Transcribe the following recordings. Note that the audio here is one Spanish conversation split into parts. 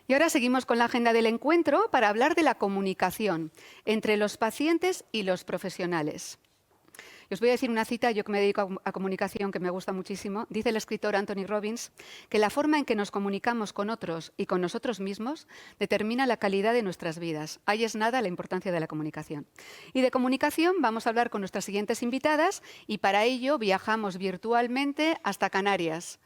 Y ahora seguimos con la agenda del encuentro para hablar de la comunicación entre los pacientes y los profesionales. Y os voy a decir una cita, yo que me dedico a comunicación, que me gusta muchísimo. Dice el escritor Anthony Robbins que la forma en que nos comunicamos con otros y con nosotros mismos determina la calidad de nuestras vidas. Ahí es nada la importancia de la comunicación. Y de comunicación vamos a hablar con nuestras siguientes invitadas y para ello viajamos virtualmente hasta Canarias.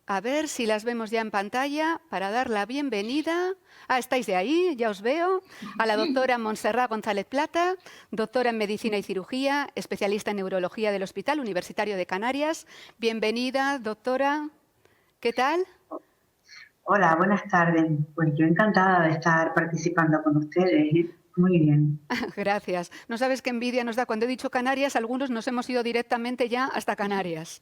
A ver si las vemos ya en pantalla para dar la bienvenida. Estáis de ahí, ya os veo. A la doctora Montserrat González Plata, doctora en Medicina y Cirugía, especialista en Neurología del Hospital Universitario de Canarias. Bienvenida, doctora. ¿Qué tal? Hola, buenas tardes. Pues yo encantada de estar participando con ustedes, ¿eh? Muy bien. Gracias. No sabes qué envidia nos da. Cuando he dicho Canarias, algunos nos hemos ido directamente ya hasta Canarias.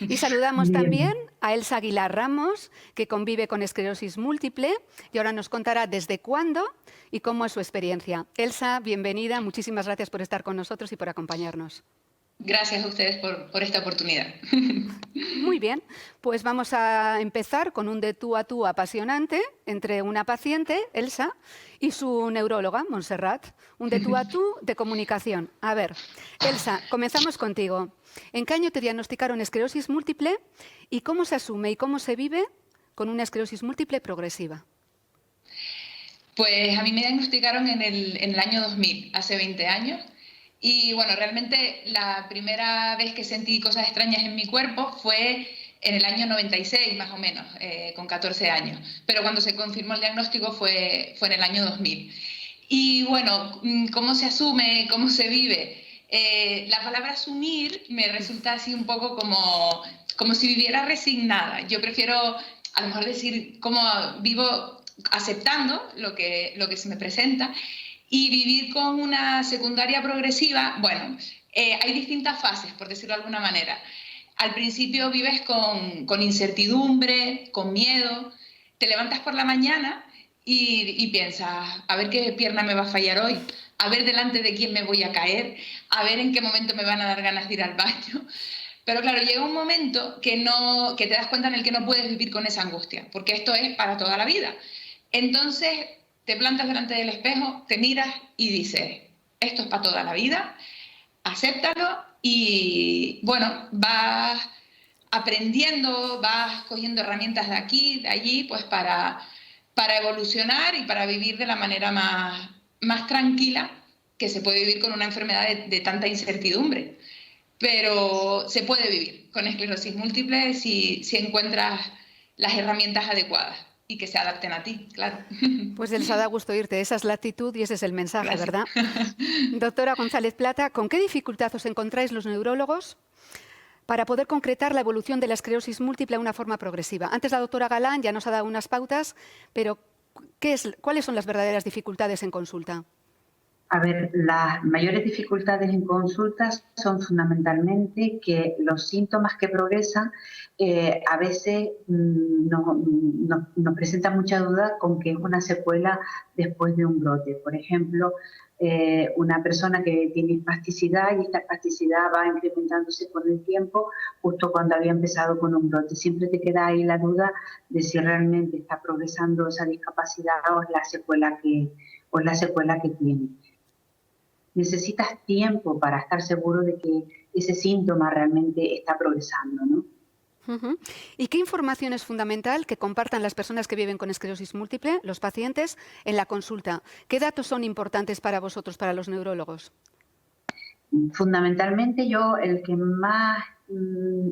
Y saludamos también Bien. a Elsa Aguilar Ramos, que convive con esclerosis múltiple y ahora nos contará desde cuándo y cómo es su experiencia. Elsa, bienvenida. Muchísimas gracias por estar con nosotros y por acompañarnos. Gracias a ustedes por esta oportunidad. Muy bien, pues vamos a empezar con un de tú a tú apasionante entre una paciente, Elsa, y su neuróloga, Montserrat. Un de tú a tú de comunicación. A ver, Elsa, comenzamos contigo. ¿En qué año te diagnosticaron esclerosis múltiple y cómo se asume y cómo se vive con una esclerosis múltiple progresiva? Pues a mí me diagnosticaron en el año 2000, hace 20 años. Y bueno, realmente la primera vez que sentí cosas extrañas en mi cuerpo fue en el año 96, más o menos, con 14 años. Pero cuando se confirmó el diagnóstico fue en el año 2000. Y bueno, ¿cómo se asume? ¿Cómo se vive? La palabra asumir me resulta así un poco como si viviera resignada. Yo prefiero a lo mejor decir cómo vivo aceptando lo que se me presenta. Y vivir con una secundaria progresiva, bueno, hay distintas fases, por decirlo de alguna manera. Al principio vives con incertidumbre, con miedo, te levantas por la mañana y piensas, a ver qué pierna me va a fallar hoy, a ver delante de quién me voy a caer, a ver en qué momento me van a dar ganas de ir al baño. Pero claro, llega un momento que te das cuenta en el que no puedes vivir con esa angustia, porque esto es para toda la vida. Entonces te plantas delante del espejo, te miras y dices, esto es para toda la vida, acéptalo y bueno, vas aprendiendo, vas cogiendo herramientas de aquí, de allí, pues para evolucionar y para vivir de la manera más tranquila que se puede vivir con una enfermedad de tanta incertidumbre. Pero se puede vivir con esclerosis múltiple si encuentras las herramientas adecuadas y que se adapten a ti, claro. Pues Elsa, da gusto irte. Esa es la actitud y ese es el mensaje, Gracias. ¿verdad? Doctora González Plata, ¿con qué dificultad os encontráis los neurólogos para poder concretar la evolución de la esclerosis múltiple de una forma progresiva? Antes la doctora Galán ya nos ha dado unas pautas, pero ¿cuáles son las verdaderas dificultades en consulta? A ver, las mayores dificultades en consultas son fundamentalmente que los síntomas que progresan a veces nos presentan mucha duda con que es una secuela después de un brote. Por ejemplo, una persona que tiene espasticidad y esta espasticidad va incrementándose con el tiempo justo cuando había empezado con un brote. Siempre te queda ahí la duda de si realmente está progresando esa discapacidad o es la secuela que tiene. Necesitas tiempo para estar seguro de que ese síntoma realmente está progresando, ¿no? ¿Y qué información es fundamental que compartan las personas que viven con esclerosis múltiple, los pacientes, en la consulta? ¿Qué datos son importantes para vosotros, para los neurólogos? Fundamentalmente el que más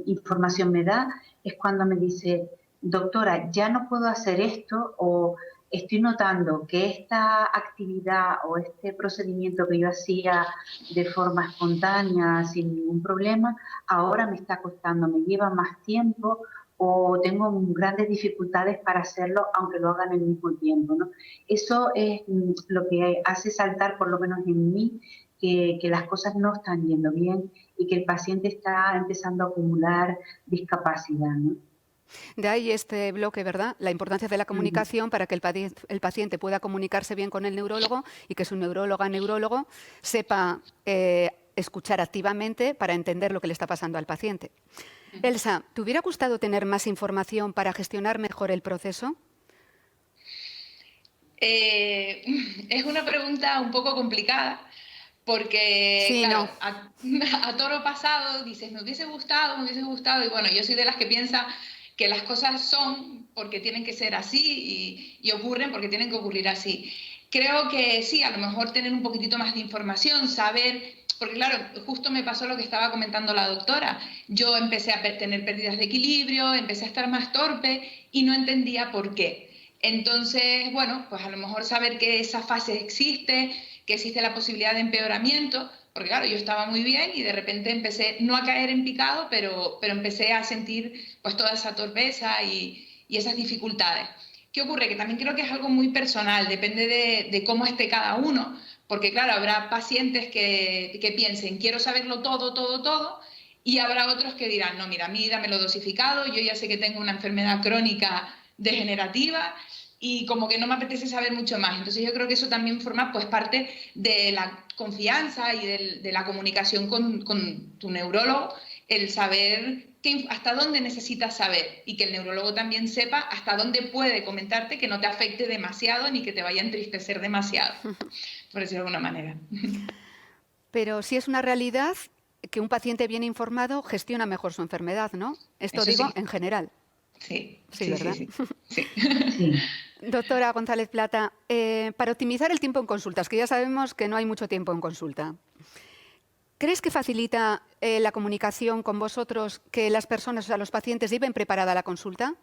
información me da es cuando me dice, doctora, ya no puedo hacer esto o estoy notando que esta actividad o este procedimiento que yo hacía de forma espontánea, sin ningún problema, ahora me está costando, me lleva más tiempo o tengo grandes dificultades para hacerlo, aunque lo haga en el mismo tiempo, ¿no? Eso es lo que hace saltar, por lo menos en mí, que las cosas no están yendo bien y que el paciente está empezando a acumular discapacidad, ¿no? De ahí este bloque, ¿verdad? La importancia de la comunicación para que el paciente pueda comunicarse bien con el neurólogo y que su neurólogo sepa escuchar activamente para entender lo que le está pasando al paciente. Elsa, ¿te hubiera gustado tener más información para gestionar mejor el proceso? Es una pregunta un poco complicada porque, Sí, claro, no. a toro pasado dices, me hubiese gustado, y bueno, yo soy de las que piensa que las cosas son porque tienen que ser así y ocurren porque tienen que ocurrir así. Creo que sí, a lo mejor tener un poquitito más de información, saber, porque claro, justo me pasó lo que estaba comentando la doctora. Yo empecé a tener pérdidas de equilibrio, empecé a estar más torpe y no entendía por qué. Entonces, bueno, pues a lo mejor saber que esa fase existe, que existe la posibilidad de empeoramiento, porque claro, yo estaba muy bien y de repente empecé no a caer en picado, pero empecé a sentir pues toda esa torpeza y esas dificultades. ¿Qué ocurre? Que también creo que es algo muy personal, depende de cómo esté cada uno, porque claro, habrá pacientes que piensen, quiero saberlo todo, todo, todo, y habrá otros que dirán, no, mira, a mí dámelo dosificado, yo ya sé que tengo una enfermedad crónica degenerativa y como que no me apetece saber mucho más. Entonces yo creo que eso también forma pues parte de la confianza y de la comunicación con tu neurólogo, el saber hasta dónde necesitas saber y que el neurólogo también sepa hasta dónde puede comentarte que no te afecte demasiado ni que te vaya a entristecer demasiado, por decirlo de alguna manera. Pero sí es una realidad que un paciente bien informado gestiona mejor su enfermedad, ¿no? Esto Eso digo sí, en general. sí, Sí, sí, sí, ¿verdad? sí, sí. Sí. Doctora González Plata, para optimizar el tiempo en consultas, que ya sabemos que no hay mucho tiempo en consulta, ¿crees que facilita la comunicación con vosotros que las personas, o sea, los pacientes, lleven preparada la consulta?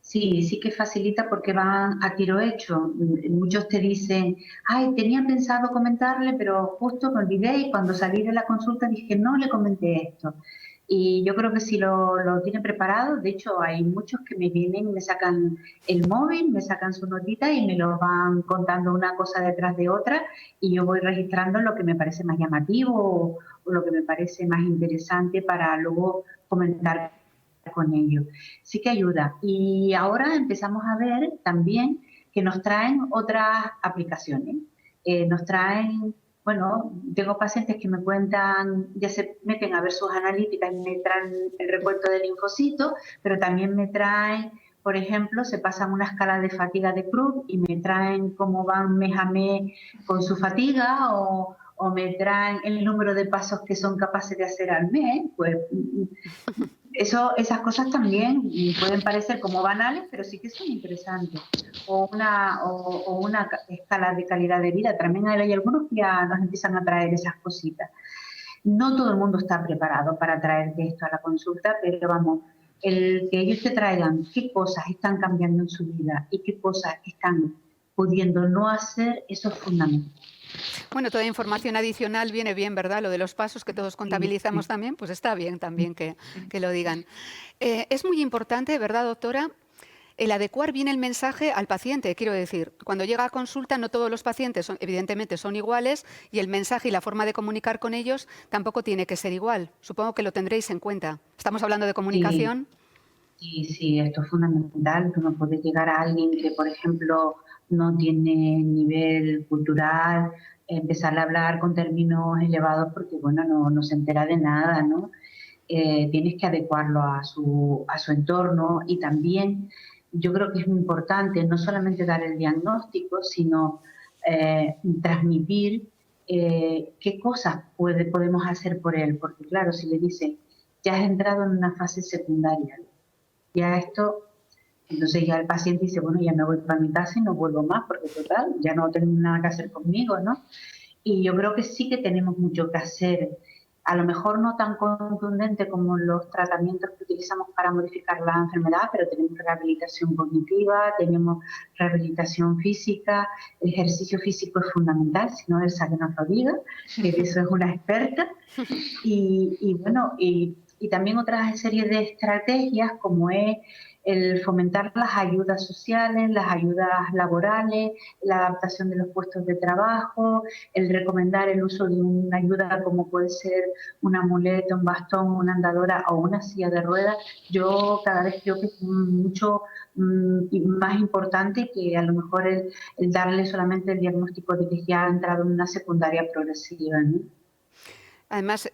Sí, sí que facilita porque van a tiro hecho. Muchos te dicen, ay, tenía pensado comentarle, pero justo me olvidé y cuando salí de la consulta dije, no le comenté esto. Y yo creo que si lo tienen preparado, de hecho hay muchos que me vienen, me sacan el móvil, me sacan su notita y me lo van contando una cosa detrás de otra y yo voy registrando lo que me parece más llamativo o lo que me parece más interesante para luego comentar con ellos. Sí que ayuda. Y ahora empezamos a ver también que nos traen otras aplicaciones. Nos traen, bueno, tengo pacientes que me cuentan, ya se meten a ver sus analíticas y me traen el recuento del linfocito, pero también me traen, por ejemplo, se pasan una escala de fatiga de Krupp y me traen cómo van mes a mes con su fatiga o me traen el número de pasos que son capaces de hacer al mes, pues esas cosas también pueden parecer como banales, pero sí que son interesantes. O una escala de calidad de vida. También hay algunos que ya nos empiezan a traer esas cositas. No todo el mundo está preparado para traerte esto a la consulta, pero vamos, el que ellos te traigan qué cosas están cambiando en su vida y qué cosas están pudiendo no hacer, eso es fundamental. Bueno, toda información adicional viene bien, ¿verdad? Lo de los pasos que todos Sí, contabilizamos sí. también, pues está bien también que lo digan. Es muy importante, ¿verdad, doctora? El adecuar bien el mensaje al paciente, quiero decir, cuando llega a consulta no todos los pacientes evidentemente son iguales y el mensaje y la forma de comunicar con ellos tampoco tiene que ser igual. Supongo que lo tendréis en cuenta. Estamos hablando de Sí. comunicación. Sí, sí, esto es fundamental. Tú no puedes llegar a alguien que, por ejemplo, no tiene nivel cultural, empezarle a hablar con términos elevados porque, bueno, no se entera de nada, ¿no? Tienes que adecuarlo a su entorno y también yo creo que es muy importante no solamente dar el diagnóstico, sino transmitir qué cosas podemos hacer por él. Porque, claro, si le dices, ya has entrado en una fase secundaria, ya esto, entonces ya el paciente dice, bueno, ya me voy para mi casa y no vuelvo más, porque total, ya no tengo nada que hacer conmigo, ¿no? Y yo creo que sí que tenemos mucho que hacer, a lo mejor no tan contundente como los tratamientos que utilizamos para modificar la enfermedad, pero tenemos rehabilitación cognitiva, tenemos rehabilitación física, el ejercicio físico es fundamental, si no Elsa que nos lo diga, que de eso es una experta, y bueno, y también otra serie de estrategias como es el fomentar las ayudas sociales, las ayudas laborales, la adaptación de los puestos de trabajo, el recomendar el uso de una ayuda como puede ser una muleta, un bastón, una andadora o una silla de ruedas. Yo cada vez creo que es mucho más importante que a lo mejor el darle solamente el diagnóstico de que ya ha entrado en una secundaria progresiva, ¿no? Además,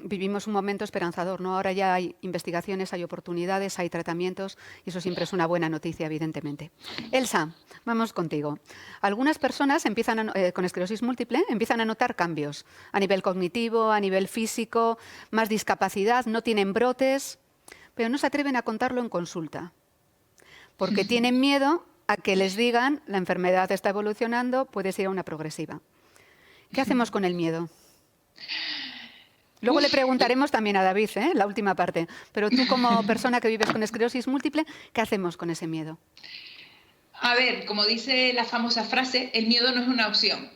vivimos un momento esperanzador, ¿no? Ahora ya hay investigaciones, hay oportunidades, hay tratamientos y eso siempre es una buena noticia, evidentemente. Elsa, vamos contigo. Algunas personas con esclerosis múltiple empiezan a notar cambios a nivel cognitivo, a nivel físico, más discapacidad, no tienen brotes, pero no se atreven a contarlo en consulta porque tienen miedo a que les digan la enfermedad está evolucionando, puede ser una progresiva. ¿Qué hacemos con el miedo? Luego le preguntaremos también a David, la última parte. Pero tú, como persona que vives con esclerosis múltiple, ¿qué hacemos con ese miedo? A ver, como dice la famosa frase, el miedo no es una opción.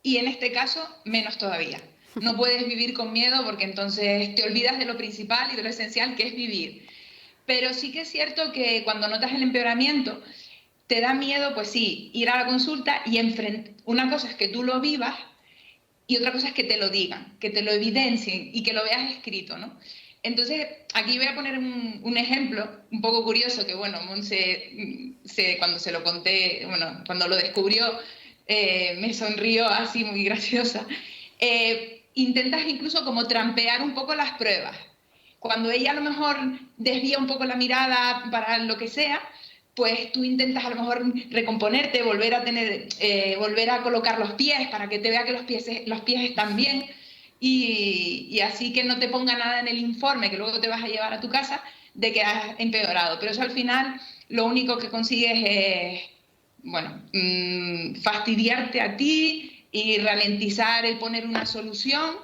Y en este caso, menos todavía. No puedes vivir con miedo porque entonces te olvidas de lo principal y de lo esencial que es vivir. Pero sí que es cierto que cuando notas el empeoramiento, te da miedo, pues sí, ir a la consulta y enfrentar. Una cosa es que tú lo vivas y otra cosa es que te lo digan, que te lo evidencien y que lo veas escrito, ¿no? Entonces, aquí voy a poner un ejemplo un poco curioso que, bueno, Monse, cuando se lo conté, bueno, cuando lo descubrió, me sonrió así muy graciosa. Intentas incluso como trampear un poco las pruebas. Cuando ella a lo mejor desvía un poco la mirada para lo que sea, pues tú intentas a lo mejor recomponerte, volver a colocar los pies para que te vea que los pies están bien y así que no te ponga nada en el informe que luego te vas a llevar a tu casa de que has empeorado. Pero eso al final lo único que consigues es, bueno, fastidiarte a ti y ralentizar el poner una solución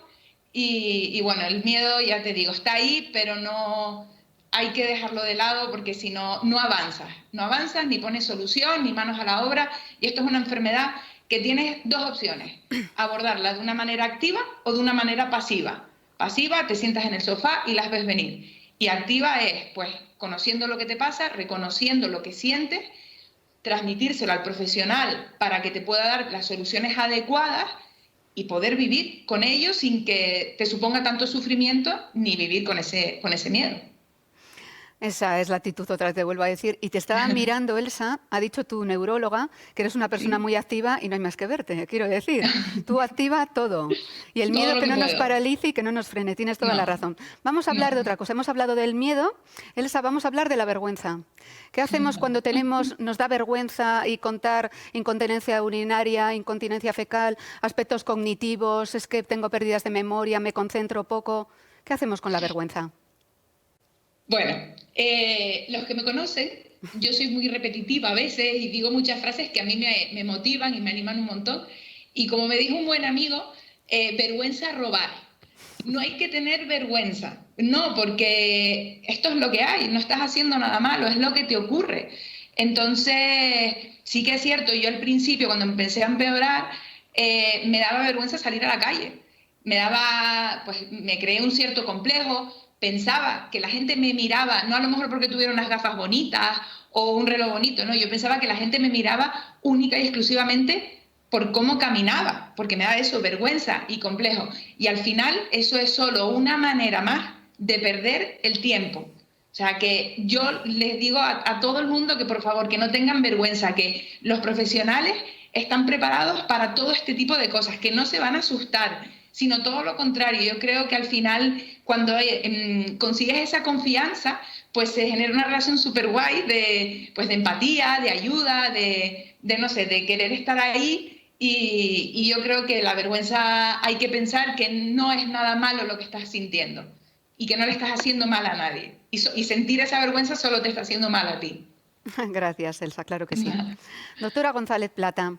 y bueno, el miedo, ya te digo, está ahí, pero no hay que dejarlo de lado porque si no, no avanzas, ni pones solución, ni manos a la obra. Y esto es una enfermedad que tienes dos opciones, abordarla de una manera activa o de una manera pasiva. Pasiva, te sientas en el sofá y las ves venir. Y activa es, pues, conociendo lo que te pasa, reconociendo lo que sientes, transmitírselo al profesional para que te pueda dar las soluciones adecuadas y poder vivir con ello sin que te suponga tanto sufrimiento ni vivir con ese miedo. Esa es la actitud, otra vez te vuelvo a decir. Y te estaba mirando, Elsa, ha dicho tu neuróloga que eres una persona muy activa y no hay más que verte, quiero decir. Tú activa todo. Y el miedo que no nos paralice y que no nos frene, tienes toda la razón. Vamos a hablar de otra cosa. Hemos hablado del miedo. Elsa, vamos a hablar de la vergüenza. ¿Qué hacemos cuando nos da vergüenza y contar incontinencia urinaria, incontinencia fecal, aspectos cognitivos, es que tengo pérdidas de memoria, me concentro poco? ¿Qué hacemos con la vergüenza? Bueno, los que me conocen, yo soy muy repetitiva a veces y digo muchas frases que a mí me motivan y me animan un montón. Y como me dijo un buen amigo, vergüenza robar. No hay que tener vergüenza, no, porque esto es lo que hay, no estás haciendo nada malo, es lo que te ocurre. Entonces, sí que es cierto, yo al principio cuando empecé a empeorar, me daba vergüenza salir a la calle. Me creé un cierto complejo. Pensaba que la gente me miraba, no a lo mejor porque tuviera unas gafas bonitas o un reloj bonito, no, yo pensaba que la gente me miraba única y exclusivamente por cómo caminaba, porque me daba eso, vergüenza y complejo. Y al final eso es solo una manera más de perder el tiempo. O sea, que yo les digo a todo el mundo que por favor, que no tengan vergüenza, que los profesionales están preparados para todo este tipo de cosas, que no se van a asustar, sino todo lo contrario. Yo creo que al final, cuando consigues esa confianza, pues se genera una relación súper guay de empatía, de ayuda, no sé, de querer estar ahí. Y yo creo que la vergüenza hay que pensar que no es nada malo lo que estás sintiendo y que no le estás haciendo mal a nadie. Y sentir esa vergüenza solo te está haciendo mal a ti. Gracias, Elsa, claro que sí. Doctora González Plata,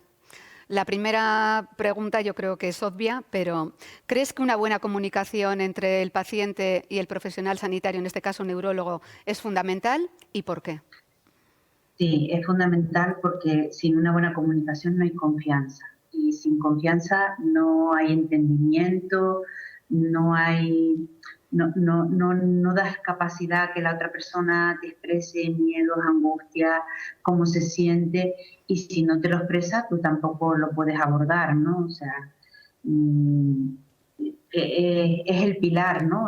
la primera pregunta yo creo que es obvia, pero ¿crees que una buena comunicación entre el paciente y el profesional sanitario, en este caso un neurólogo, es fundamental y por qué? Sí, es fundamental porque sin una buena comunicación no hay confianza. Y sin confianza no hay entendimiento, no das capacidad a que la otra persona te exprese miedos, angustias, cómo se siente, y si no te lo expresa, tú tampoco lo puedes abordar, ¿no? O sea, es el pilar, ¿no?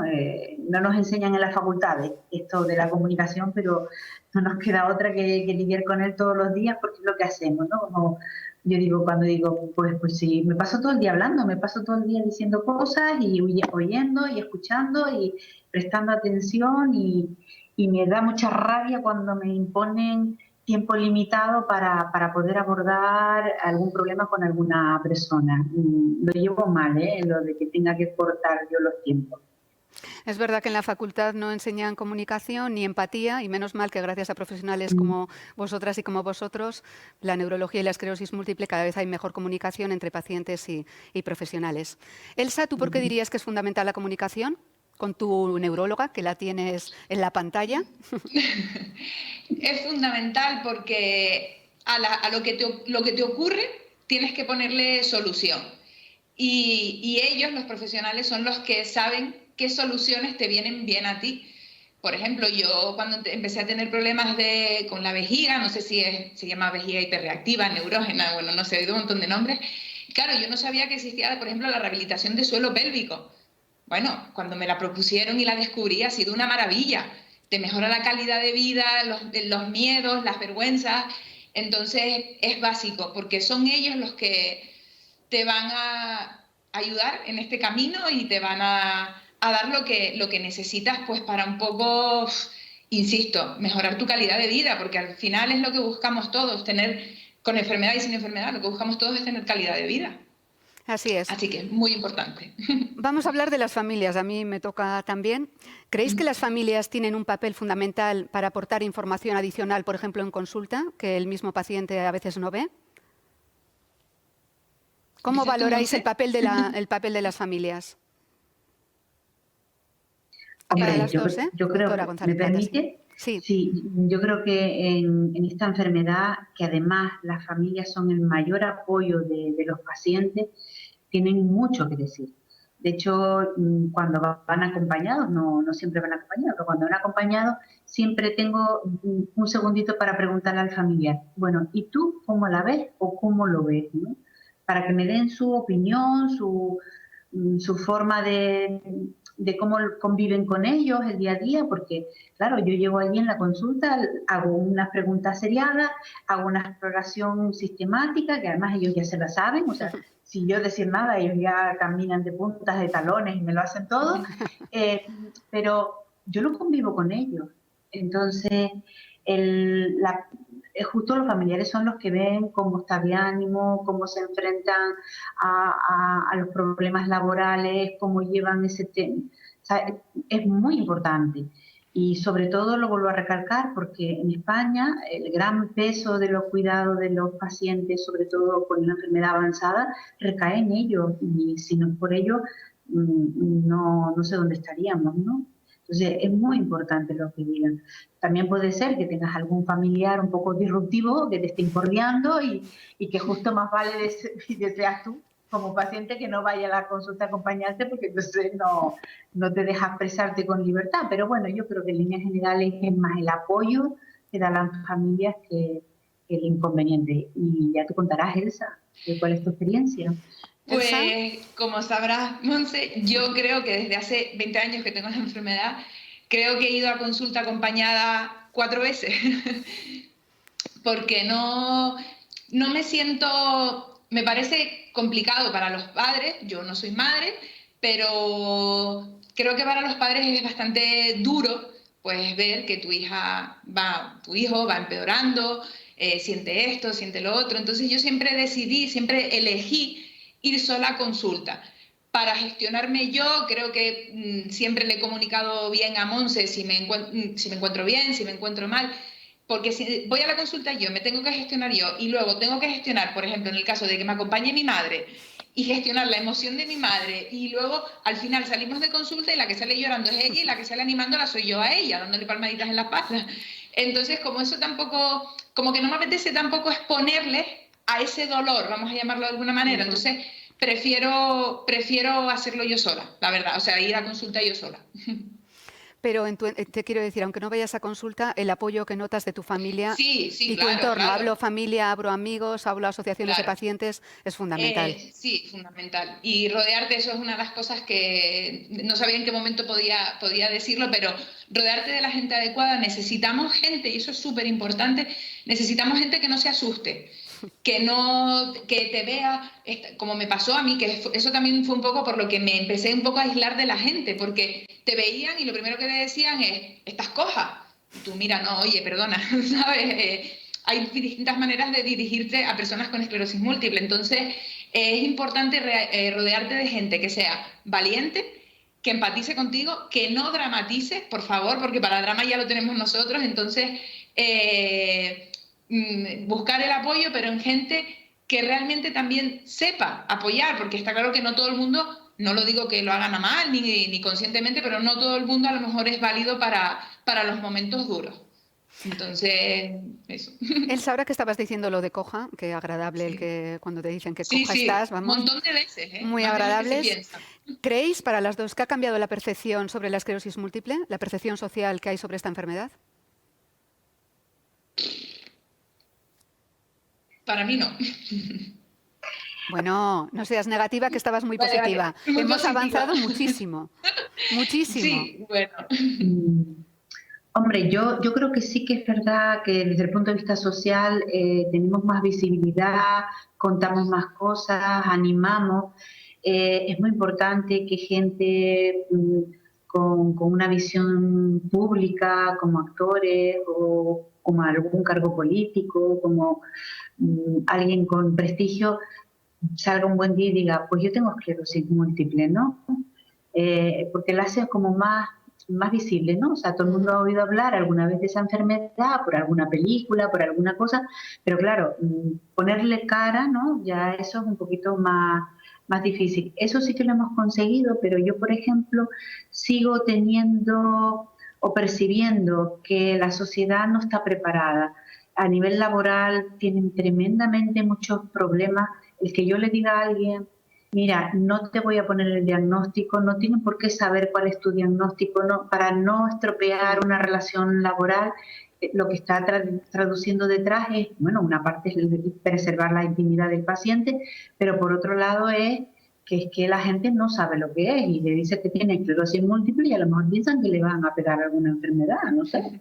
No nos enseñan en las facultades esto de la comunicación, pero no nos queda otra que lidiar con él todos los días porque es lo que hacemos, ¿no? Yo digo, cuando digo, pues sí, me paso todo el día hablando, me paso todo el día diciendo cosas y oyendo y escuchando y prestando atención y me da mucha rabia cuando me imponen tiempo limitado para poder abordar algún problema con alguna persona. Lo llevo mal, ¿eh? Lo de que tenga que cortar yo los tiempos. Es verdad que en la facultad no enseñan comunicación ni empatía, y menos mal que gracias a profesionales Mm. como vosotras y como vosotros, la neurología y la esclerosis múltiple, cada vez hay mejor comunicación entre pacientes y profesionales. Elsa, ¿tú por qué dirías que es fundamental la comunicación con tu neuróloga, que la tienes en la pantalla? Es fundamental porque a lo que te ocurre tienes que ponerle solución. Y ellos, los profesionales, son los que saben qué soluciones te vienen bien a ti. Por ejemplo, yo cuando empecé a tener problemas con la vejiga, no sé si se llama vejiga hiperreactiva, neurógena, bueno, no sé, hay un montón de nombres. Claro, yo no sabía que existía, por ejemplo, la rehabilitación de suelo pélvico. Bueno, cuando me la propusieron y la descubrí ha sido una maravilla. Te mejora la calidad de vida, los miedos, las vergüenzas. Entonces es básico, porque son ellos los que te van a ayudar en este camino y te van a dar lo que necesitas pues para un poco, insisto, mejorar tu calidad de vida, porque al final es lo que buscamos todos, tener, con enfermedad y sin enfermedad, lo que buscamos todos es tener calidad de vida. Así es. Así que es muy importante. Vamos a hablar de las familias, a mí me toca también. ¿Creéis que las familias tienen un papel fundamental para aportar información adicional, por ejemplo, en consulta, que el mismo paciente a veces no ve? ¿Cómo ¿Empiezas tú, valoráis el Monse? el papel de las familias? Para Hombre, las dos, ¿eh? yo creo Doctora que, ¿me González Plata, sí. permite? Sí, Sí, yo creo que en esta enfermedad, que además las familias son el mayor apoyo de los pacientes, tienen mucho que decir. De hecho, cuando van acompañados, no siempre van acompañados, pero cuando van acompañados, siempre tengo un segundito para preguntarle al familiar, bueno, ¿y tú cómo la ves o cómo lo ves? ¿No? Para que me den su opinión, su forma de cómo conviven con ellos el día a día, porque claro, yo llego allí en la consulta, hago unas preguntas seriadas, hago una exploración sistemática, que además ellos ya se la saben, o sea, sin yo decir nada, ellos ya caminan de puntas, de talones y me lo hacen todo, pero yo no convivo con ellos. Entonces, justo los familiares son los que ven cómo está de ánimo, cómo se enfrentan a los problemas laborales, cómo llevan ese tema. O sea, es muy importante. Y sobre todo lo vuelvo a recalcar porque en España el gran peso de los cuidados de los pacientes, sobre todo con una enfermedad avanzada, recae en ellos. Y si no es por ello, no sé dónde estaríamos, ¿no? Entonces es muy importante lo que digan. También puede ser que tengas algún familiar un poco disruptivo que te esté incordiando y que justo más vale deseas tú como paciente que no vaya a la consulta a acompañarte porque entonces no te deja expresarte con libertad. Pero bueno, yo creo que en líneas generales es más el apoyo que dan las familias que el inconveniente. Y ya te contarás, Elsa, de cuál es tu experiencia. Elsa. Pues como sabrás, Monse, yo creo que desde hace 20 años que tengo la enfermedad, creo que he ido a consulta acompañada 4 veces, porque no me siento, me parece complicado para los padres, yo no soy madre, pero creo que para los padres es bastante duro pues ver que tu hijo va empeorando, siente esto, siente lo otro. Entonces yo siempre elegí ir sola a consulta. Para gestionarme yo, creo que siempre le he comunicado bien a Monse si me encuentro bien, si me encuentro mal, porque si voy a la consulta yo, me tengo que gestionar yo y luego tengo que gestionar, por ejemplo, en el caso de que me acompañe mi madre y gestionar la emoción de mi madre y luego al final salimos de consulta y la que sale llorando es ella y la que sale animándola soy yo a ella, dándole palmaditas en la espalda. Entonces, como eso tampoco, como que no me apetece tampoco exponerle a ese dolor, vamos a llamarlo de alguna manera. Entonces, prefiero hacerlo yo sola, la verdad, o sea, ir a consulta yo sola. Pero te quiero decir, aunque no vayas a consulta, el apoyo que notas de tu familia Sí, sí, y tu claro, entorno, claro. hablo familia, hablo amigos, hablo asociaciones de Claro. pacientes, es fundamental. Sí, fundamental. Y rodearte, eso es una de las cosas que no sabía en qué momento podía decirlo, pero rodearte de la gente adecuada, necesitamos gente, y eso es súper importante, necesitamos gente que no se asuste, que te vea, como me pasó a mí, que eso también fue un poco por lo que me empecé un poco a aislar de la gente, porque te veían y lo primero que te decían es, estás coja. Y tú, mira, no, oye, perdona, ¿sabes? Hay distintas maneras de dirigirte a personas con esclerosis múltiple, entonces es importante rodearte de gente que sea valiente, que empatice contigo, que no dramatice, por favor, porque para drama ya lo tenemos nosotros, entonces buscar el apoyo, pero en gente que realmente también sepa apoyar, porque está claro que no todo el mundo, no lo digo que lo hagan a mal ni conscientemente, pero no todo el mundo a lo mejor es válido para los momentos duros. Entonces, eso. Elsa, ahora que estabas diciendo lo de coja, que agradable el Sí. que cuando te dicen que Sí, coja sí, estás, un vamos, montón de veces, muy más de lo que se agradables. piensa. ¿Creéis para las dos que ha cambiado la percepción sobre la esclerosis múltiple, la percepción social que hay sobre esta enfermedad? Para mí no. Bueno, no seas negativa, que estabas muy Vale, positiva. vale, muy Hemos positiva. avanzado muchísimo, muchísimo. Sí, bueno. Hombre, yo creo que sí que es verdad que desde el punto de vista social tenemos más visibilidad, contamos más cosas, animamos. Es muy importante que gente con una visión pública, como actores o como algún cargo político, como alguien con prestigio, salga un buen día y diga, pues yo tengo esclerosis múltiple, ¿no? Porque la hace como más visible, ¿no? O sea, todo el mundo ha oído hablar alguna vez de esa enfermedad por alguna película, por alguna cosa, pero claro, ponerle cara, ¿no? Ya eso es un poquito más difícil. Eso sí que lo hemos conseguido, pero yo, por ejemplo, sigo teniendo o percibiendo que la sociedad no está preparada. A nivel laboral tienen tremendamente muchos problemas. El que yo le diga a alguien, mira, no te voy a poner el diagnóstico, no tienen por qué saber cuál es tu diagnóstico, no, para no estropear una relación laboral, lo que está traduciendo detrás es, bueno, una parte es preservar la intimidad del paciente, pero por otro lado es que la gente no sabe lo que es y le dice que tiene esclerosis múltiple y a lo mejor piensan que le van a pegar alguna enfermedad, no sé.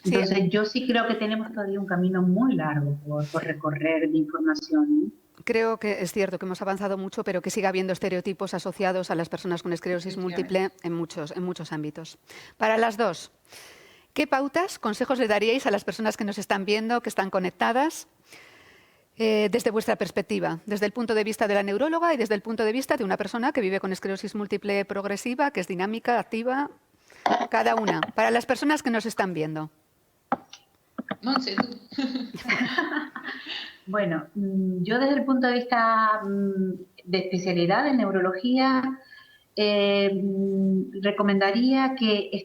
Entonces yo sí creo que tenemos todavía un camino muy largo por recorrer de información, ¿no? Creo que es cierto que hemos avanzado mucho, pero que sigue habiendo estereotipos asociados a las personas con esclerosis múltiple en muchos ámbitos. Para las dos, ¿qué pautas, consejos le daríais a las personas que nos están viendo, que están conectadas, desde vuestra perspectiva, desde el punto de vista de la neuróloga y desde el punto de vista de una persona que vive con esclerosis múltiple progresiva, que es dinámica, activa, cada una, para las personas que nos están viendo? Monse, tú. Bueno, yo desde el punto de vista de especialidad de neurología, recomendaría que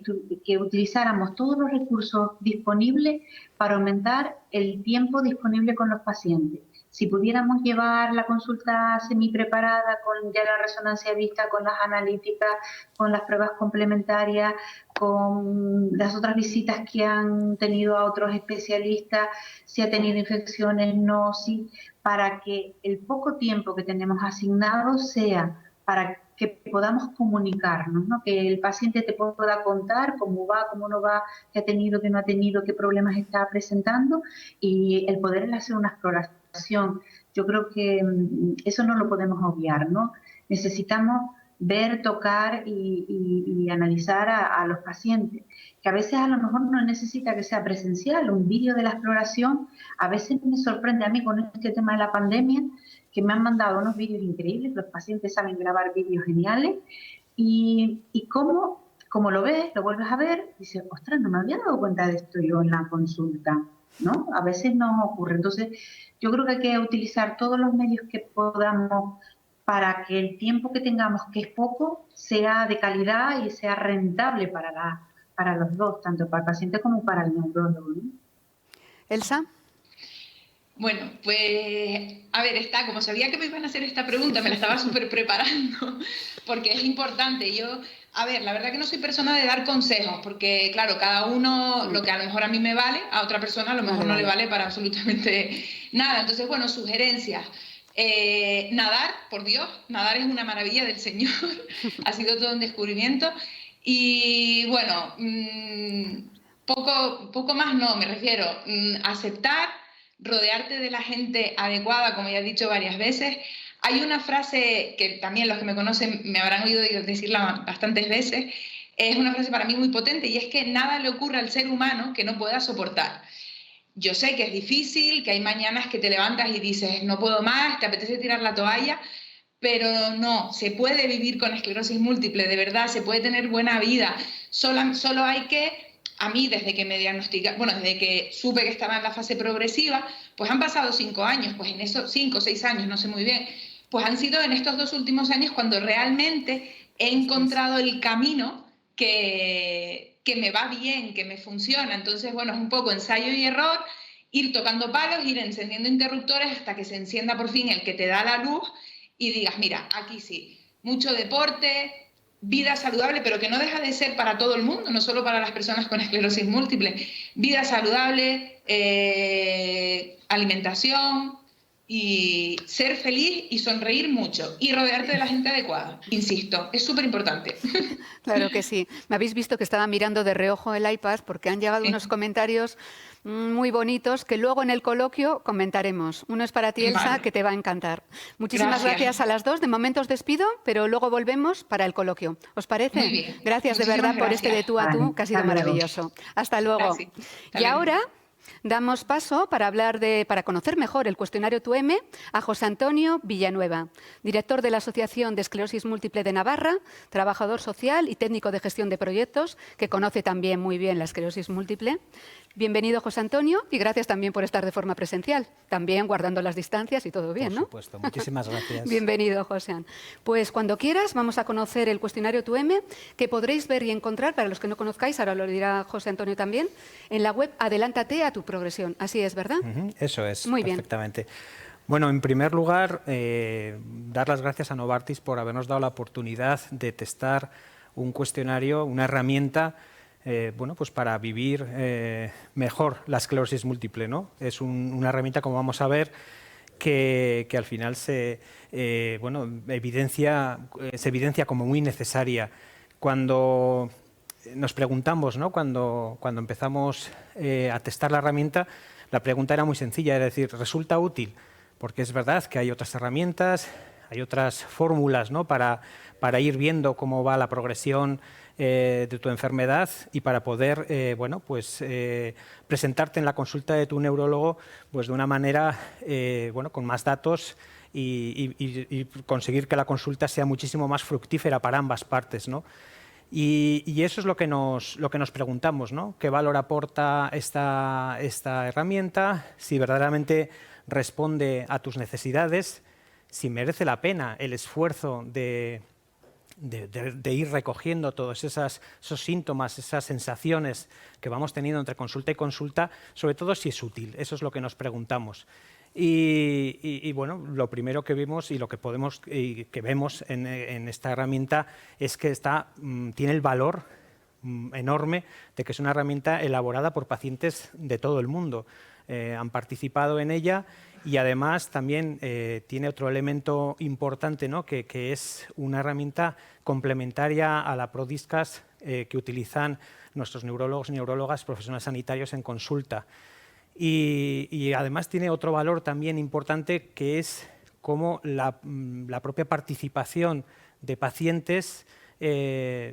utilizáramos todos los recursos disponibles para aumentar el tiempo disponible con los pacientes. Si pudiéramos llevar la consulta semi-preparada con ya la resonancia vista, con las analíticas, con las pruebas complementarias, con las otras visitas que han tenido a otros especialistas, si ha tenido infecciones, no, sí, para que el poco tiempo que tenemos asignado sea para que podamos comunicarnos, ¿no? Que el paciente te pueda contar cómo va, cómo no va, qué ha tenido, qué no ha tenido, qué problemas está presentando y el poderle hacer una exploración. Yo creo que eso no lo podemos obviar, ¿no? Necesitamos ver, tocar y analizar a los pacientes, que a veces a lo mejor no necesita que sea presencial, un vídeo de la exploración. A veces me sorprende a mí con este tema de la pandemia, que me han mandado unos vídeos increíbles, los pacientes saben grabar vídeos geniales, y como lo ves, lo vuelves a ver, dices, ostras, no me había dado cuenta de esto yo en la consulta, ¿no? A veces nos ocurre. Entonces, yo creo que hay que utilizar todos los medios que podamos para que el tiempo que tengamos, que es poco, sea de calidad y sea rentable para los dos, tanto para el paciente como para el neurólogo, ¿no? Elsa. Bueno, pues, a ver, como sabía que me iban a hacer esta pregunta, me la estaba súper preparando, porque es importante. Yo, a ver, la verdad que no soy persona de dar consejos, porque, claro, cada uno, lo que a lo mejor a mí me vale, a otra persona a lo mejor no le vale para absolutamente nada. Entonces, bueno, sugerencias. Nadar, por Dios, nadar es una maravilla del Señor, ha sido todo un descubrimiento. Y, bueno, poco más no, me refiero, aceptar, rodearte de la gente adecuada, como ya he dicho varias veces. Hay una frase que también los que me conocen me habrán oído decirla bastantes veces, es una frase para mí muy potente, y es que nada le ocurre al ser humano que no pueda soportar. Yo sé que es difícil, que hay mañanas que te levantas y dices, no puedo más, te apetece tirar la toalla, pero no, se puede vivir con esclerosis múltiple, de verdad, se puede tener buena vida. Solo hay que, a mí desde que me diagnosticaron, bueno, desde que supe que estaba en la fase progresiva, pues han pasado 5 años, pues en esos 5 o 6 años, no sé muy bien, pues han sido en estos 2 últimos años cuando realmente he encontrado el camino que me va bien, que me funciona. Entonces, bueno, es un poco ensayo y error, ir tocando palos, ir encendiendo interruptores hasta que se encienda por fin el que te da la luz y digas, mira, aquí sí, mucho deporte, vida saludable, pero que no deja de ser para todo el mundo, no solo para las personas con esclerosis múltiple. Vida saludable, alimentación y ser feliz y sonreír mucho y rodearte de la gente adecuada. Insisto, es súper importante. Claro que sí. Me habéis visto que estaba mirando de reojo el iPad porque han llegado Sí. unos comentarios muy bonitos que luego en el coloquio comentaremos. Uno es para ti, Elsa, Vale. que te va a encantar. Muchísimas gracias a las dos. De momento os despido, pero luego volvemos para el coloquio. ¿Os parece? Muy bien. Gracias de Muchísimas verdad por este de tú a tú, Vale, que ha sido hasta luego. maravilloso. Hasta luego. Gracias. Hasta Y luego. ahora damos paso para conocer mejor el cuestionario TUM a José Antonio Villanueva, director de la Asociación de Esclerosis Múltiple de Navarra, trabajador social y técnico de gestión de proyectos, que conoce también muy bien la esclerosis múltiple. Bienvenido, José Antonio, y gracias también por estar de forma presencial, también guardando las distancias y todo bien, Por ¿no? supuesto, muchísimas gracias. Bienvenido, José. Pues cuando quieras vamos a conocer el cuestionario TUM, que podréis ver y encontrar, para los que no conozcáis, ahora lo dirá José Antonio también, en la web Adelántate a tu progresión. Así es, ¿verdad? Eso es, Muy bien. perfectamente. Bueno, en primer lugar, dar las gracias a Novartis por habernos dado la oportunidad de testar un cuestionario, una herramienta, bueno, pues para vivir mejor la esclerosis múltiple, ¿no? Es una herramienta, como vamos a ver, que al final bueno, se evidencia como muy necesaria. Cuando nos preguntamos, ¿no? Cuando empezamos a testar la herramienta, la pregunta era muy sencilla, es decir, ¿resulta útil? Porque es verdad que hay otras herramientas, hay otras fórmulas, ¿no? para ir viendo cómo va la progresión de tu enfermedad y para poder bueno, pues, presentarte en la consulta de tu neurólogo pues, de una manera bueno, con más datos y conseguir que la consulta sea muchísimo más fructífera para ambas partes, ¿no? Y eso es lo que nos preguntamos, ¿no? ¿Qué valor aporta esta herramienta? Si verdaderamente responde a tus necesidades, si merece la pena el esfuerzo de ir recogiendo todos esos síntomas, esas sensaciones que vamos teniendo entre consulta y consulta, sobre todo si es útil. Eso es lo que nos preguntamos. Y bueno, lo primero que vimos y lo que que vemos en esta herramienta es que tiene el valor enorme de que es una herramienta elaborada por pacientes de todo el mundo. Han participado en ella y además también tiene otro elemento importante, ¿no? que es una herramienta complementaria a la ProDiscas que utilizan nuestros neurólogos y neurólogas, profesionales sanitarios en consulta. Y además tiene otro valor también importante, que es cómo la propia participación de pacientes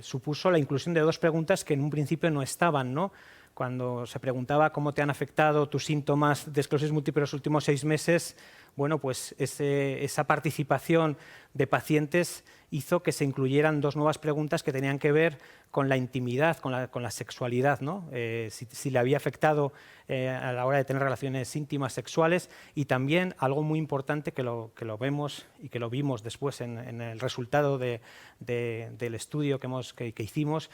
supuso la inclusión de 2 preguntas que en un principio no estaban, ¿no? Cuando se preguntaba cómo te han afectado tus síntomas de esclerosis múltiple los últimos 6 meses, bueno, pues esa participación de pacientes hizo que se incluyeran 2 nuevas preguntas que tenían que ver con la intimidad, con la sexualidad, ¿no? Si le había afectado a la hora de tener relaciones íntimas sexuales, y también algo muy importante que lo vemos y que lo vimos después en el resultado del estudio que hicimos,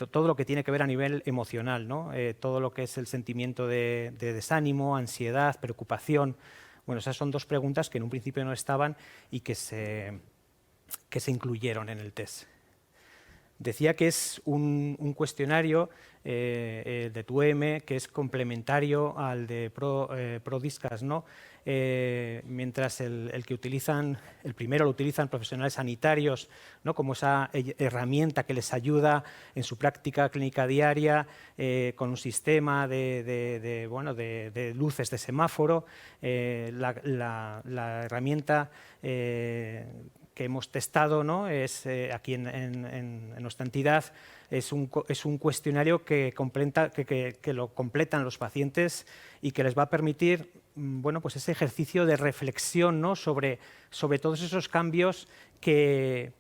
todo lo que tiene que ver a nivel emocional, ¿no? Todo lo que es el sentimiento de desánimo, ansiedad, preocupación. Bueno, esas son 2 preguntas que en un principio no estaban y que se incluyeron en el test. Decía que es un cuestionario de TUEM que es complementario al de ProDiscas, ¿no? Mientras el primero lo utilizan profesionales sanitarios, ¿no? Como esa herramienta que les ayuda en su práctica clínica diaria, con un sistema de luces de semáforo. La herramienta que hemos testado, ¿no? Es aquí en nuestra entidad, es un cuestionario que lo completan los pacientes y que les va a permitir, bueno, pues ese ejercicio de reflexión, ¿no? sobre todos esos cambios que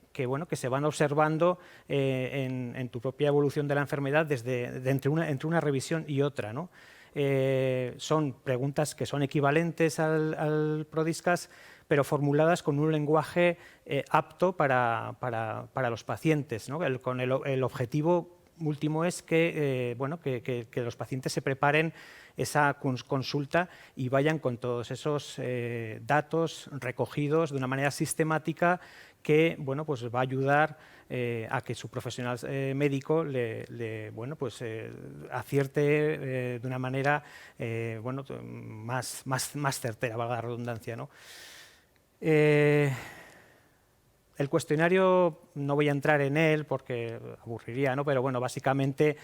se van observando en tu propia evolución de la enfermedad entre una revisión y otra, ¿no? Son preguntas que son equivalentes al ProDiscas, pero formuladas con un lenguaje apto para los pacientes, ¿no? El objetivo último es que los pacientes se preparen esa consulta y vayan con todos esos datos recogidos de una manera sistemática que pues va a ayudar a que su profesional médico acierte de una manera más certera, valga la redundancia, ¿no? El cuestionario no voy a entrar en él porque aburriría, ¿no? Pero bueno, básicamente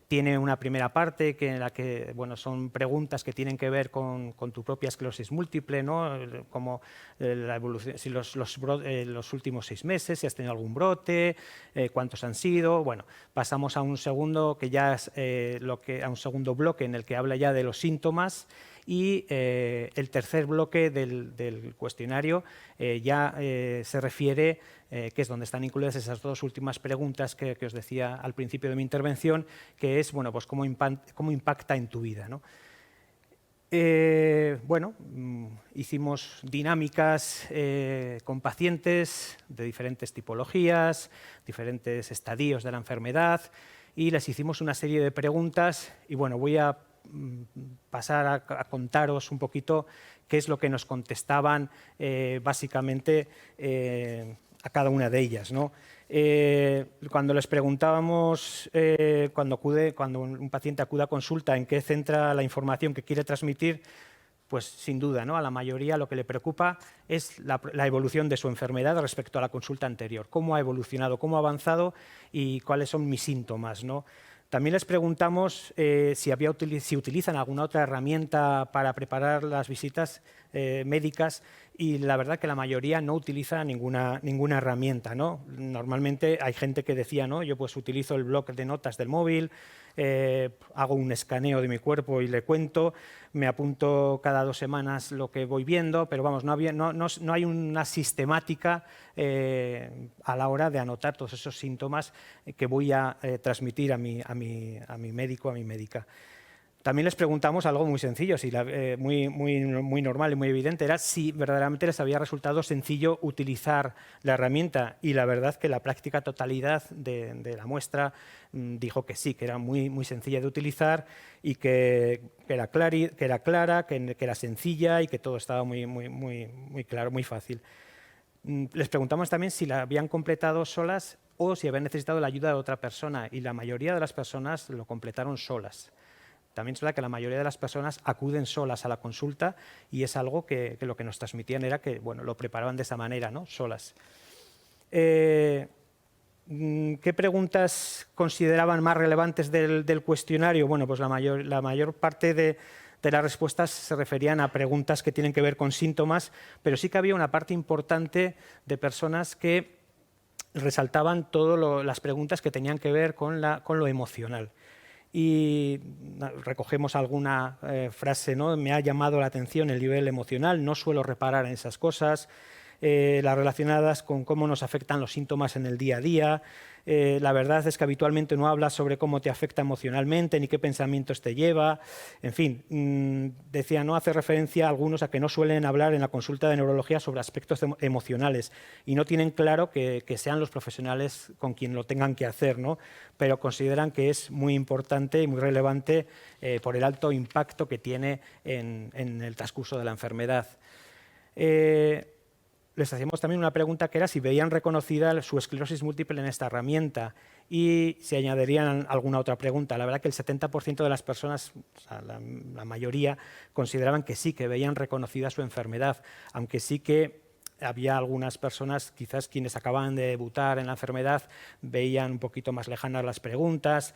tiene una primera parte en la que son preguntas que tienen que ver con tu propia esclerosis múltiple, ¿no? Como la evolución, si los últimos 6 meses, si has tenido algún brote, cuántos han sido. Bueno, pasamos a un segundo que ya es a un segundo bloque en el que habla ya de los síntomas. Y el tercer bloque del cuestionario ya se refiere, que es donde están incluidas esas dos últimas preguntas que os decía al principio de mi intervención, que es pues cómo impacta en tu vida, ¿no? Hicimos dinámicas con pacientes de diferentes tipologías, diferentes estadios de la enfermedad, y les hicimos una serie de preguntas y voy a pasar a contaros un poquito qué es lo que nos contestaban básicamente a cada una de ellas, ¿no? Cuando les preguntábamos, cuando un paciente acude a consulta, en qué centra la información que quiere transmitir, pues sin duda, ¿no? A la mayoría lo que le preocupa es la evolución de su enfermedad respecto a la consulta anterior, cómo ha evolucionado, cómo ha avanzado y cuáles son mis síntomas, ¿no? También les preguntamos si utilizan alguna otra herramienta para preparar las visitas médicas, y la verdad que la mayoría no utiliza ninguna herramienta, ¿no? Normalmente hay gente que decía, ¿no? Yo pues utilizo el bloc de notas del móvil, hago un escaneo de mi cuerpo y le cuento, me apunto cada 2 semanas lo que voy viendo, pero vamos, no hay una sistemática a la hora de anotar todos esos síntomas que voy a transmitir a mi médico, a mi médica. También les preguntamos algo muy sencillo, muy normal y muy evidente, era si verdaderamente les había resultado sencillo utilizar la herramienta, y la verdad que la práctica totalidad de la muestra dijo que sí, que era muy sencilla de utilizar y que era clara, que era sencilla y que todo estaba muy claro, muy fácil. Les preguntamos también si la habían completado solas o si habían necesitado la ayuda de otra persona, y la mayoría de las personas lo completaron solas. También es verdad que la mayoría de las personas acuden solas a la consulta, y es algo que lo que nos transmitían era que lo preparaban de esa manera, ¿no? Solas. ¿Qué preguntas consideraban más relevantes del cuestionario? Bueno, pues la mayor parte de las respuestas se referían a preguntas que tienen que ver con síntomas, pero sí que había una parte importante de personas que resaltaban todas las preguntas que tenían que ver con lo emocional. Y recogemos alguna frase, ¿no? Me ha llamado la atención el nivel emocional, no suelo reparar en esas cosas, las relacionadas con cómo nos afectan los síntomas en el día a día. La verdad es que habitualmente no hablas sobre cómo te afecta emocionalmente ni qué pensamientos te lleva. En fin, decía, ¿no? Hace referencia a algunos a que no suelen hablar en la consulta de neurología sobre aspectos emocionales y no tienen claro que sean los profesionales con quien lo tengan que hacer, ¿no? Pero consideran que es muy importante y muy relevante por el alto impacto que tiene en el transcurso de la enfermedad. les hacíamos también una pregunta que era si veían reconocida su esclerosis múltiple en esta herramienta y si añadirían alguna otra pregunta. La verdad que el 70% de las personas, o sea, la mayoría, consideraban que sí, que veían reconocida su enfermedad, aunque sí que había algunas personas, quizás quienes acababan de debutar en la enfermedad, veían un poquito más lejanas las preguntas.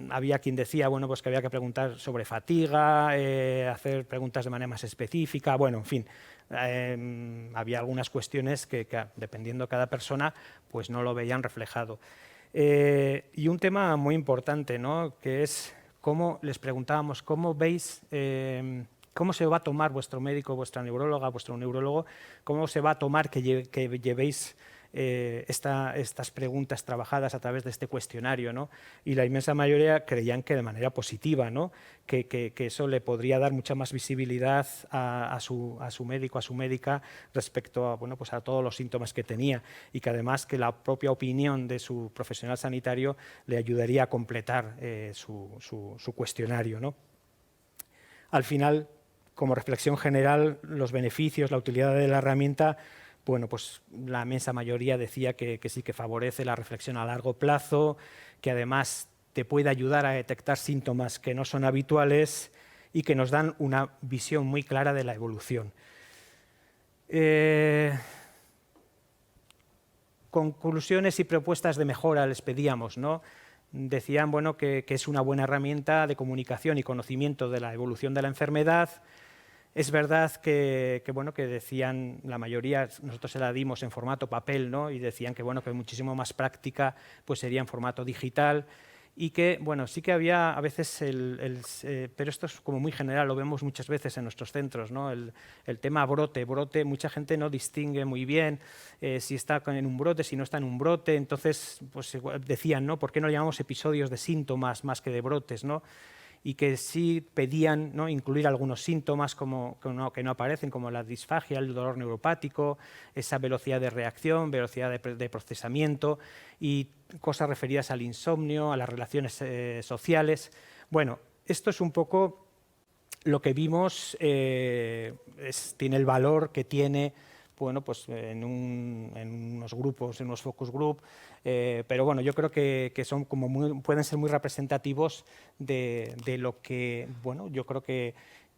Había quien decía, bueno, pues que había que preguntar sobre fatiga, hacer preguntas de manera más específica. Bueno, en fin, había algunas cuestiones que, dependiendo de cada persona, pues no lo veían reflejado. Y un tema muy importante, ¿no?, que es cómo les preguntábamos, ¿cómo veis cómo se va a tomar vuestro médico, vuestra neuróloga, vuestro neurólogo, cómo se va a tomar que llevéis estas preguntas trabajadas a través de este cuestionario, ¿no? Y la inmensa mayoría creían que de manera positiva, ¿no?, que eso le podría dar mucha más visibilidad a su médico, a su médica, respecto a, bueno, pues a todos los síntomas que tenía, y que además que la propia opinión de su profesional sanitario le ayudaría a completar su cuestionario, ¿no? Al final, como reflexión general, los beneficios, la utilidad de la herramienta, bueno, pues la inmensa mayoría decía que sí, que favorece la reflexión a largo plazo, que además te puede ayudar a detectar síntomas que no son habituales y que nos dan una visión muy clara de la evolución. Conclusiones y propuestas de mejora les pedíamos, ¿no? Decían, bueno, que es una buena herramienta de comunicación y conocimiento de la evolución de la enfermedad. Es verdad que decían, la mayoría, nosotros se la dimos en formato papel, ¿no?, y decían que, bueno, que muchísimo más práctica pues sería en formato digital, y que, bueno, sí que había a veces, pero esto es como muy general, lo vemos muchas veces en nuestros centros, ¿no?, el tema brote, mucha gente no distingue muy bien si está en un brote, si no está en un brote. Entonces, pues decían, ¿no?, ¿por qué no le llamamos episodios de síntomas más que de brotes, ¿no?, y que sí pedían, ¿no?, incluir algunos síntomas que no aparecen, como la disfagia, el dolor neuropático, esa velocidad de reacción, velocidad de procesamiento, y cosas referidas al insomnio, a las relaciones sociales. Bueno, esto es un poco lo que vimos, tiene el valor que tiene, bueno, pues en unos grupos, en unos focus group, pero bueno, yo creo que son como pueden ser muy representativos de lo que, bueno, yo creo que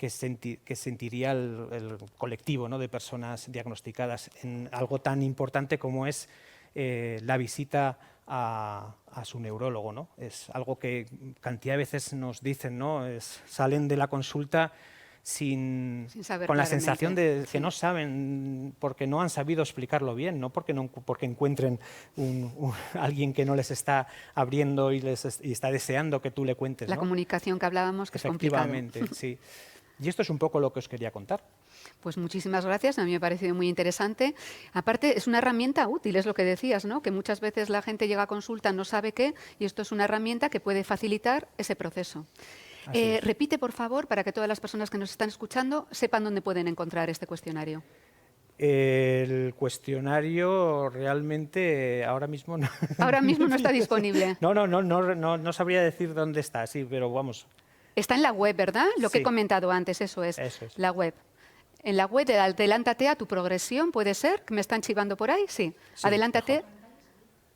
sentiría el colectivo, ¿no?, de personas diagnosticadas en algo tan importante como es la visita a su neurólogo, ¿no? Es algo que cantidad de veces nos dicen, ¿no?, salen de la consulta con la sensación de que no saben, porque no han sabido explicarlo bien, no porque encuentren alguien que no les está abriendo y está deseando que tú le cuentes, La ¿no? comunicación que hablábamos, que es complicado. Efectivamente, sí. Y esto es un poco lo que os quería contar. Pues muchísimas gracias, a mí me ha parecido muy interesante. Aparte, es una herramienta útil, es lo que decías, ¿no?, que muchas veces la gente llega a consulta, no sabe qué, y esto es una herramienta que puede facilitar ese proceso. Repite, por favor, para que todas las personas que nos están escuchando sepan dónde pueden encontrar este cuestionario. El cuestionario realmente ahora mismo no. Ahora mismo no está disponible. No sabría decir dónde está, sí, pero vamos. Está en la web, ¿verdad? Lo que he Sí. comentado antes, eso es. Eso es. La web. En la web de Adelántate a tu progresión, ¿puede ser? ¿Que me están chivando por ahí? Sí. Sí, Adelántate. mejor.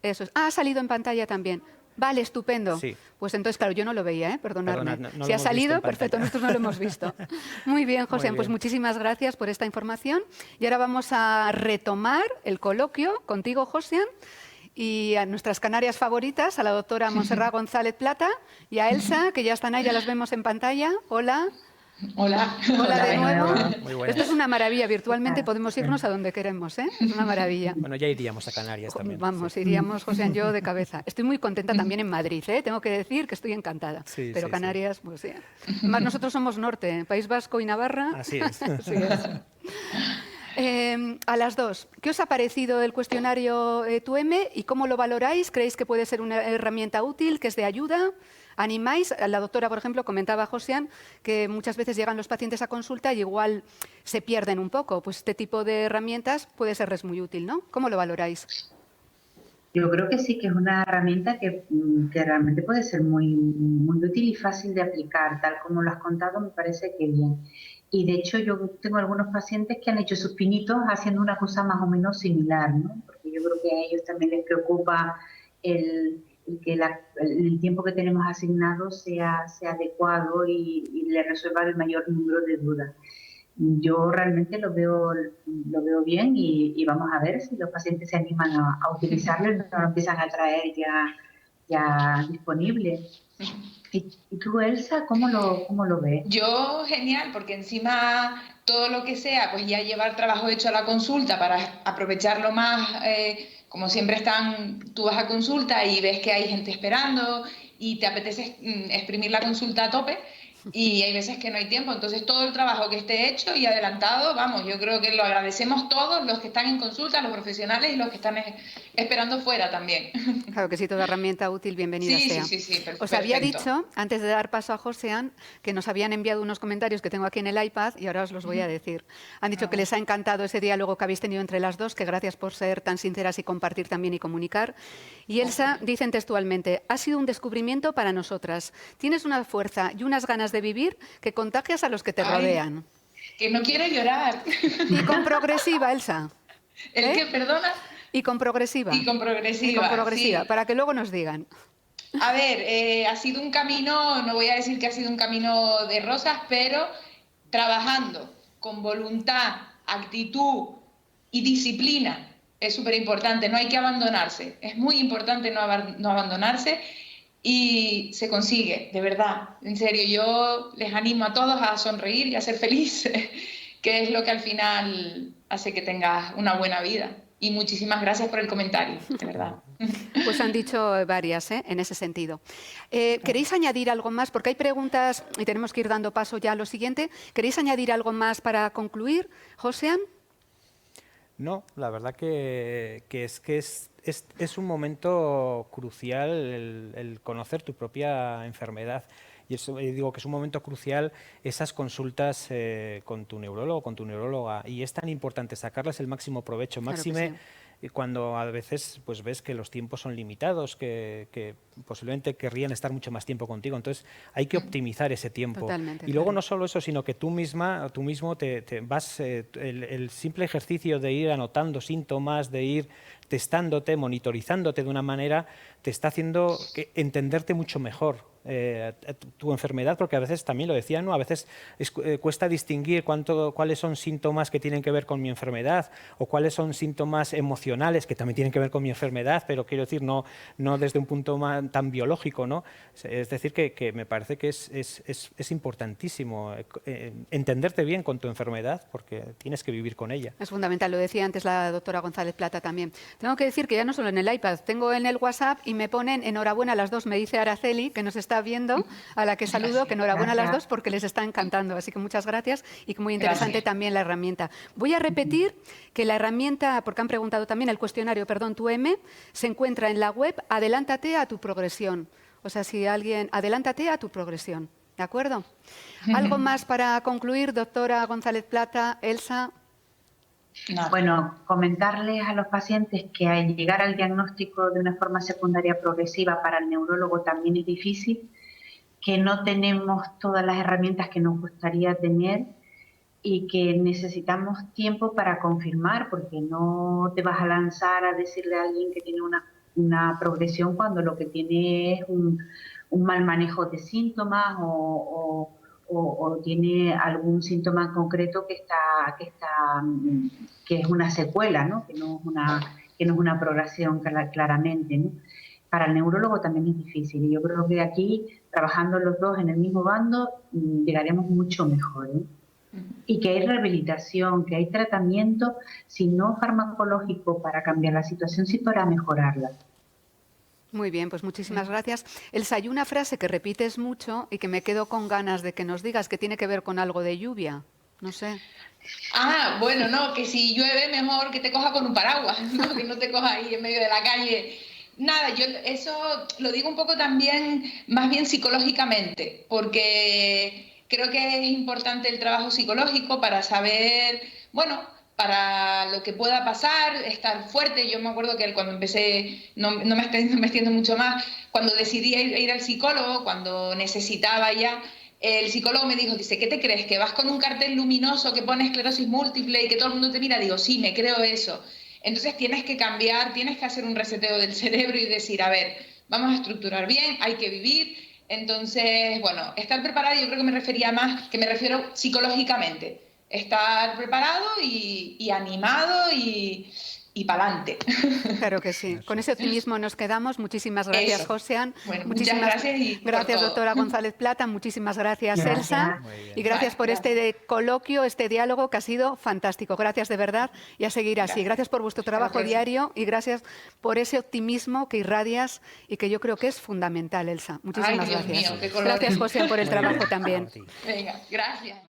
Eso es. Ah, ha salido en pantalla también. Vale, estupendo. Sí. Pues entonces, claro, yo no lo veía, perdonadme. Perdonad, no lo Si ha hemos visto salido, en pantalla. perfecto, nosotros no lo hemos visto. Muy bien, José, Muy pues bien. muchísimas gracias por esta información. Y ahora vamos a retomar el coloquio contigo, José, y a nuestras canarias favoritas, a la doctora Montserrat González Plata y a Elsa, que ya están ahí, ya las vemos en pantalla. Hola. Hola. Hola de nuevo. Hola, muy buenas. Esto es una maravilla, virtualmente podemos irnos a donde queremos, ¿eh? Es una maravilla. Bueno, ya iríamos a Canarias también. Vamos, sí. iríamos José y yo de cabeza. Estoy muy contenta también en Madrid, ¿eh? Tengo que decir que estoy encantada. Sí, Pero sí, Canarias, pues sí. Además, nosotros somos norte, País Vasco y Navarra. Así es. Así es. A las dos, ¿qué os ha parecido el cuestionario TUM y cómo lo valoráis? ¿Creéis que puede ser una herramienta útil, que es de ayuda? ¿Animáis? La doctora, por ejemplo, comentaba, Josian, que muchas veces llegan los pacientes a consulta y igual se pierden un poco. Pues este tipo de herramientas puede serles muy útil, ¿no? ¿Cómo lo valoráis? Yo creo que sí, que es una herramienta que realmente puede ser muy útil y fácil de aplicar. Tal como lo has contado, me parece que bien. Y de hecho yo tengo algunos pacientes que han hecho sus pinitos haciendo una cosa más o menos similar, ¿no? Porque yo creo que a ellos también les preocupa el que el tiempo que tenemos asignado sea adecuado y le resuelva el mayor número de dudas. Yo realmente lo veo bien y vamos a ver si los pacientes se animan a utilizarlo y no lo empiezan a traer ya disponible. ¿Y tú, Elsa, cómo lo ves? Yo, genial, porque encima todo lo que sea, pues ya llevar trabajo hecho a la consulta para aprovecharlo más, como siempre tú vas a consulta y ves que hay gente esperando y te apetece exprimir la consulta a tope y hay veces que no hay tiempo, entonces todo el trabajo que esté hecho y adelantado, vamos, yo creo que lo agradecemos todos los que están en consulta, los profesionales y los que están esperando fuera también. Claro que sí, toda herramienta útil, bienvenida Sí, sea. sí, Os había perfecto. dicho, antes de dar paso a Josean, que nos habían enviado unos comentarios que tengo aquí en el iPad y ahora os los voy a decir. Han dicho que les ha encantado ese diálogo que habéis tenido entre las dos, que gracias por ser tan sinceras y compartir también y comunicar. Y Elsa, dicen textualmente, ha sido un descubrimiento para nosotras. Tienes una fuerza y unas ganas de vivir que contagias a los que te rodean. Que no quiero llorar. Y con progresiva, Elsa. ¿El qué, perdona? Y con progresiva. Y con progresiva. Y con progresiva, sí. para que luego nos digan. A ver, ha sido un camino, no voy a decir que ha sido un camino de rosas, pero trabajando con voluntad, actitud y disciplina es súper importante, no hay que abandonarse, es muy importante no abandonarse y se consigue, de verdad, en serio, yo les animo a todos a sonreír y a ser felices, que es lo que al final hace que tengas una buena vida. Y muchísimas gracias por el comentario, de verdad. Pues han dicho varias en ese sentido. ¿Queréis añadir algo más? Porque hay preguntas y tenemos que ir dando paso ya a lo siguiente. ¿Queréis añadir algo más para concluir, Josean? No, la verdad que es un momento crucial el conocer tu propia enfermedad. Y eso, digo que es un momento crucial esas consultas con tu neurólogo, con tu neuróloga. Y es tan importante sacarles el máximo provecho, Claro que máxime sí. cuando a veces pues ves que los tiempos son limitados, que posiblemente querrían estar mucho más tiempo contigo. Entonces hay que optimizar ese tiempo. Totalmente, Y luego claro. no solo eso, sino que tú mismo te vas, el simple ejercicio de ir anotando síntomas, de ir testándote, monitorizándote de una manera, te está haciendo entenderte mucho mejor tu enfermedad, porque a veces también lo decía, ¿no? A veces cuesta distinguir cuáles son síntomas que tienen que ver con mi enfermedad o cuáles son síntomas emocionales que también tienen que ver con mi enfermedad, pero quiero decir, no desde un punto tan biológico, ¿no? Es decir, que me parece que es importantísimo entenderte bien con tu enfermedad, porque tienes que vivir con ella. Es fundamental, lo decía antes la doctora González Plata también. Tengo que decir que ya no solo en el iPad, tengo en el WhatsApp y me ponen enhorabuena a las dos, me dice Araceli, que nos está viendo, a la que saludo, que enhorabuena a las dos porque les está encantando. Así que muchas gracias y que muy interesante Gracias. también la herramienta. Voy a repetir que la herramienta, porque han preguntado también, el cuestionario, perdón, tu M, se encuentra en la web Adélántate a tu progresión. O sea, si alguien, adelántate a tu progresión. ¿De acuerdo? ¿Algo más para concluir, doctora González Plata, Elsa? Nada. Bueno, comentarles a los pacientes que al llegar al diagnóstico de una forma secundaria progresiva para el neurólogo también es difícil, que no tenemos todas las herramientas que nos gustaría tener y que necesitamos tiempo para confirmar, porque no te vas a lanzar a decirle a alguien que tiene una progresión cuando lo que tiene es un mal manejo de síntomas o tiene algún síntoma concreto que es una secuela, ¿no? Que no es una progresión claramente, ¿no? Para el neurólogo también es difícil y yo creo que aquí, trabajando los dos en el mismo bando, llegaremos mucho mejor, ¿eh? Y que hay rehabilitación, que hay tratamiento, si no farmacológico para cambiar la situación, sí para mejorarla. Muy bien, pues muchísimas gracias. Elsa, hay una frase que repites mucho y que me quedo con ganas de que nos digas que tiene que ver con algo de lluvia. No sé. Ah, bueno, no, que si llueve mejor que te coja con un paraguas, ¿no? Que no te coja ahí en medio de la calle. Nada, yo eso lo digo un poco también, más bien psicológicamente, porque creo que es importante el trabajo psicológico para saber, bueno, para lo que pueda pasar, estar fuerte. Yo me acuerdo que cuando empecé, no me extiendo mucho más, cuando decidí ir al psicólogo, cuando necesitaba ya el psicólogo me dijo, dice, ¿qué te crees? ¿Que vas con un cartel luminoso que pone esclerosis múltiple y que todo el mundo te mira? Digo, sí, me creo eso. Entonces tienes que cambiar, tienes que hacer un reseteo del cerebro y decir, a ver, vamos a estructurar bien, hay que vivir. Entonces, bueno, estar preparado yo creo que me refería más, que me refiero psicológicamente. Estar preparado y animado y pa'lante. Claro que sí. Con ese optimismo nos quedamos. Muchísimas gracias, Eso. Josean. Bueno, Muchísimas muchas gracias y por gracias, todo. doctora González Plata. Muchísimas gracias, Gracias. Elsa. Muy bien. Y gracias Vale, por este coloquio, este diálogo que ha sido fantástico. Gracias de verdad y a seguir así. Gracias por vuestro trabajo Claro que sí. diario y gracias por ese optimismo que irradias y que yo creo que es fundamental, Elsa. Muchísimas Ay, Dios gracias. mío, qué colores. Gracias, Josean, por el Muy bien. trabajo también. A ti. Venga, gracias.